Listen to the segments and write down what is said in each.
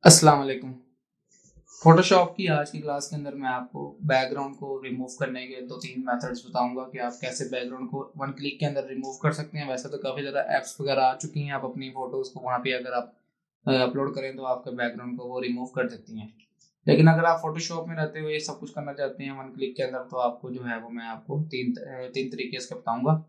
अस्सलाम वालेकुम। फोटोशॉप की आज की क्लास के अंदर मैं आपको बैकग्राउंड को रिमूव करने के 2-3 मेथड्स बताऊंगा कि आप कैसे बैकग्राउंड को वन क्लिक के अंदर रिमूव कर सकते हैं। वैसे तो काफ़ी ज़्यादा ऐप्स वगैरह आ चुकी हैं, आप अपनी फ़ोटोज़ को वहाँ पे अगर आप अपलोड करें तो आपके बैकग्राउंड को वो रिमूव कर सकती हैं। लेकिन अगर आप फोटोशॉप में रहते हुए ये सब कुछ करना चाहते हैं वन क्लिक के अंदर, तो आपको जो है वो मैं आपको 3 तरीके इसके बताऊँगा।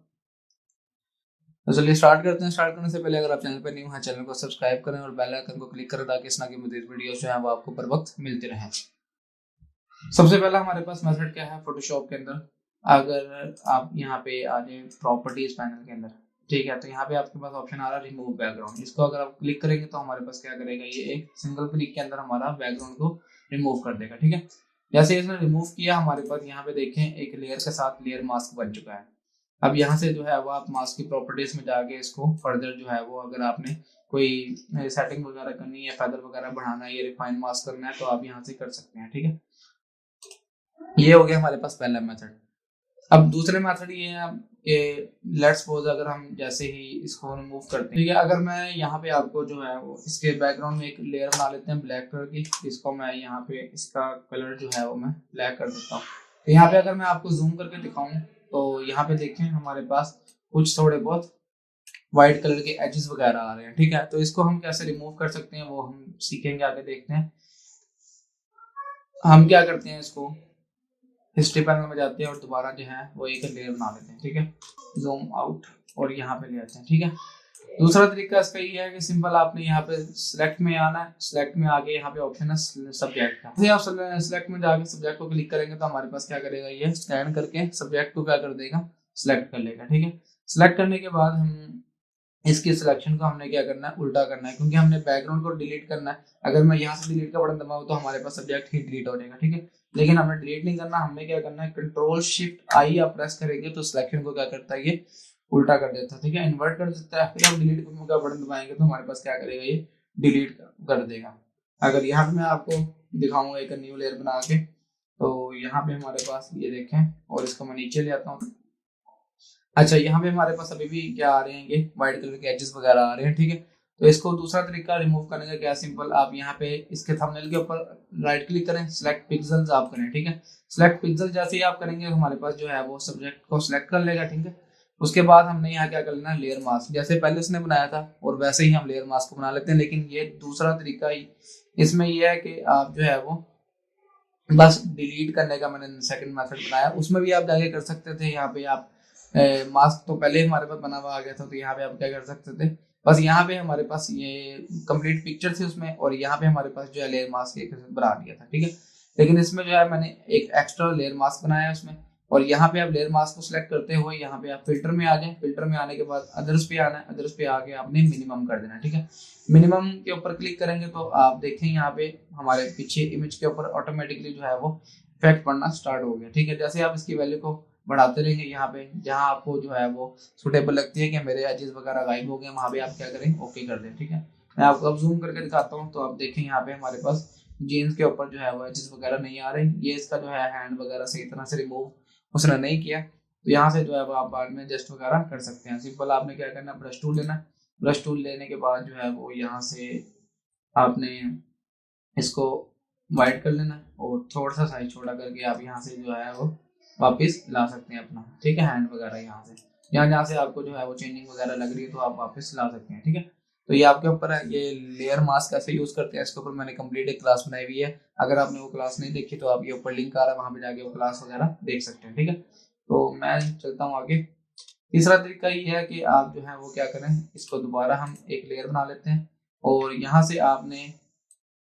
तो चलिए स्टार्ट करते हैं। स्टार्ट करने से पहले अगर आप चैनल पर न्यू हैं, चैनल को सब्सक्राइब करें और बेल आइकन को क्लिक करें ताकि इस तरह की मज़ीद वीडियोस जो है वो आपको बर वक्त मिलती रहें। सबसे पहला हमारे पास मेथड क्या है फोटोशॉप के अंदर, अगर आप यहाँ पे आ जाए प्रॉपर्टीज पैनल के अंदर, ठीक है, तो यहाँ पे आपके पास ऑप्शन आ रहा है रिमूव बैकग्राउंड। इसको अगर आप क्लिक करेंगे तो हमारे पास क्या करेगा, ये एक सिंगल क्लिक के अंदर हमारा बैकग्राउंड को रिमूव कर देगा। ठीक है, जैसे इसने रिमूव किया हमारे पास यहाँ पे देखें एक लेयर के साथ लेयर मास्क बन चुका है। अब यहाँ से जो है वो आप मास्क की प्रॉपर्टीज में जाके इसको फर्दर जो है वो अगर आपने कोई सेटिंग वगैरह करनी है, फेदर वगैरह बढ़ाना है, ये रिफाइन मास्क करना है, तो आप यहाँ से कर सकते हैं। ठीक है, ये हो गया हमारे पास पहला मेथड। अब दूसरे मेथड ये है कि लेट्स सपोज अगर हम जैसे ही इसको रिमूव करते हैं, ठीक है, अगर मैं यहाँ पे आपको जो है वो इसके बैकग्राउंड में एक लेयर बना लेते हैं ब्लैक कलर की, इसको मैं यहाँ पे इसका कलर जो है वो मैं ब्लैक कर देता हूँ। तो यहाँ पे अगर मैं आपको जूम करके दिखाऊं तो यहाँ पे देखें हमारे पास कुछ थोड़े बहुत व्हाइट कलर के एजेस वगैरह आ रहे हैं। ठीक है, तो इसको हम कैसे रिमूव कर सकते हैं वो हम सीखेंगे, आगे देखते हैं। हम क्या करते हैं, इसको हिस्ट्री पैनल में जाते हैं और दोबारा जो है वो एक लेयर बना लेते हैं। ठीक है, जूम आउट और यहाँ पे ले आते हैं। ठीक है, दूसरा तरीका इसका ये है कि सिंपल आपने यहाँ पे सिलेक्ट में आना है, सिलेक्ट में आके यहाँ पे ऑप्शन है सब्जेक्ट का, जैसे आप सिलेक्ट में जाके सब्जेक्ट को क्लिक करेंगे तो हमारे पास क्या करेगा, ये स्कैन करके सब्जेक्ट को क्या कर देगा, सिलेक्ट कर लेगा। ठीक है, सिलेक्ट करने के बाद हम इसकी सिलेक्शन को हमने क्या करना है, उल्टा करना है, क्योंकि हमने बैकग्राउंड को डिलीट करना है। अगर मैं यहाँ से डिलीट का बटन दबाऊँ तो हमारे पास सब्जेक्ट ही डिलीट हो जाएगा। ठीक है, लेकिन हमने डिलीट नहीं करना, हमने क्या करना है, कंट्रोल शिफ्ट आई आप प्रेस करेंगे तो सिलेक्शन को क्या करता है, ये उल्टा कर देता है। ठीक है, इन्वर्ट कर देता है। फिर हम डिलीट का बटन दबाएंगे तो हमारे पास क्या करेगा, ये डिलीट कर देगा। अगर यहाँ पे मैं आपको दिखाऊंगा एक न्यू लेयर बना के, तो यहाँ पे हमारे पास ये देखें, और इसको मैं नीचे ले आता हूँ। अच्छा, यहाँ पे हमारे पास अभी भी क्या आ रहे हैं, ये व्हाइट कलर के एजेस वगैरह आ रहे हैं। ठीक है, तो इसको दूसरा तरीका रिमूव करने का क्या, सिंपल आप यहाँ पे इसके थंबनेल के ऊपर राइट क्लिक करें, सिलेक्ट पिक्सल्स आप करें। ठीक है, सिलेक्ट पिक्सल जैसे ही आप करेंगे हमारे पास जो है वो सब्जेक्ट को सिलेक्ट कर लेगा। ठीक है, उसके बाद हमने यहाँ क्या कर लेना है, लेयर मास्क, जैसे पहले उसने बनाया था और वैसे ही हम लेयर मास्क को बना लेते हैं। लेकिन ये दूसरा तरीका ही इसमें यह है कि आप जो है वो बस डिलीट करने का मैंने सेकंड मेथड बनाया, उसमें भी आप जाके कर सकते थे। यहाँ पे आप मास्क तो पहले हमारे पास बना हुआ आ गया था, तो यहाँ पे आप क्या कर सकते थे, बस यहाँ पे हमारे पास ये कंप्लीट पिक्चर थी उसमें, और यहाँ पे हमारे पास जो है लेयर मास्क एक बना दिया था। ठीक है, लेकिन इसमें जो है मैंने एक एक्स्ट्रा लेयर मास्क बनाया है उसमें, और यहाँ पे आप लेयर मास्क को सिलेक्ट करते हुए यहाँ पे आप फिल्टर में आ जाए, फिल्टर में आने के बाद अदर्स पे आना है, अदर्स पे आके आपने मिनिमम कर देना। ठीक है, मिनिमम के ऊपर क्लिक करेंगे तो आप देखें यहाँ पे हमारे पीछे इमेज के ऊपर ऑटोमेटिकली जो है वो इफेक्ट पड़ना स्टार्ट हो गया। ठीक है, जैसे आप इसकी वैल्यू को बढ़ाते रहेंगे, यहाँ पे जहाँ आपको जो है वो सुटेबल लगती है कि मेरे एजेस वगैरह गायब हो गए, वहाँ पे आप क्या करें, ओके कर दें। ठीक है, मैं आपको अब जूम करके दिखाता हूँ, तो आप देखें यहाँ पे हमारे पास जीन्स के ऊपर जो है वो एजेस वगैरह नहीं आ रहे, ये इसका जो है हैंड वगैरह सही तरह से रिमूव उसने नहीं किया। तो यहाँ से जो है वो आप बाद में एडजस्ट वगैरह कर सकते हैं। सिंपल आपने क्या करना, ब्रश टूल लेना, ब्रश टूल लेने के बाद जो है वो यहाँ से आपने इसको वाइट कर लेना और थोड़ा सा साइज छोटा करके आप यहाँ से जो है वो वापस ला सकते हैं अपना। ठीक है, हैंड वगैरह यहाँ से यहाँ जहाँ से आपको जो है वो चेंजिंग वगैरह लग रही है तो आप वापस ला सकते हैं। ठीक है, तो ये आपके ऊपर है, ये लेयर मास्क कैसे यूज करते हैं इसके ऊपर मैंने कंप्लीट एक क्लास बनाई हुई है। अगर आपने वो क्लास नहीं देखी तो आप ये ऊपर लिंक आ रहा है, वहां पे जाके वो क्लास वगैरह देख सकते हैं। ठीक है, तो मैं चलता हूँ आगे। तीसरा तरीका ये है कि आप जो है वो क्या करें, इसको दोबारा हम एक लेयर बना लेते हैं, और यहाँ से आपने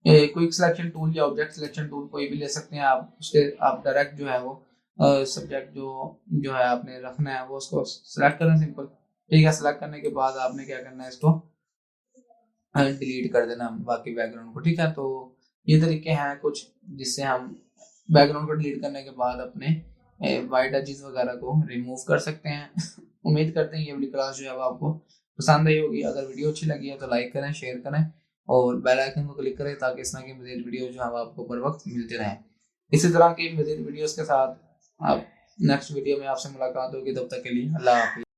क्विक सिलेक्शन टूल या ऑब्जेक्ट सिलेक्शन टूल कोई भी ले सकते हैं आप, उसके आप डायरेक्ट जो है वो सब्जेक्ट जो है आपने रखना है वो उसको सिलेक्ट करना सिंपल। ठीक है, सिलेक्ट करने के बाद आपने क्या करना है, इसको डिलीट कर देना बाकी बैकग्राउंड को। ठीक है, तो ये तरीके हैं कुछ जिससे हम बैकग्राउंड को डिलीट करने के बाद अपने वाइट एजेस वगैरह को रिमूव कर सकते हैं। उम्मीद करते हैं ये वाली क्लास जो है वो आपको पसंद आई होगी। अगर वीडियो अच्छी लगी है तो लाइक करें, शेयर करें और बेल आइकन को क्लिक करें ताकि इस तरह की मज़ीद वीडियो जो है वो आपको बर वक्त मिलते रहें। इसी तरह की मज़ीद वीडियोस के साथ आप नेक्स्ट वीडियो में आपसे मुलाकात होगी, तब तक के लिए अल्लाह हाफिज़।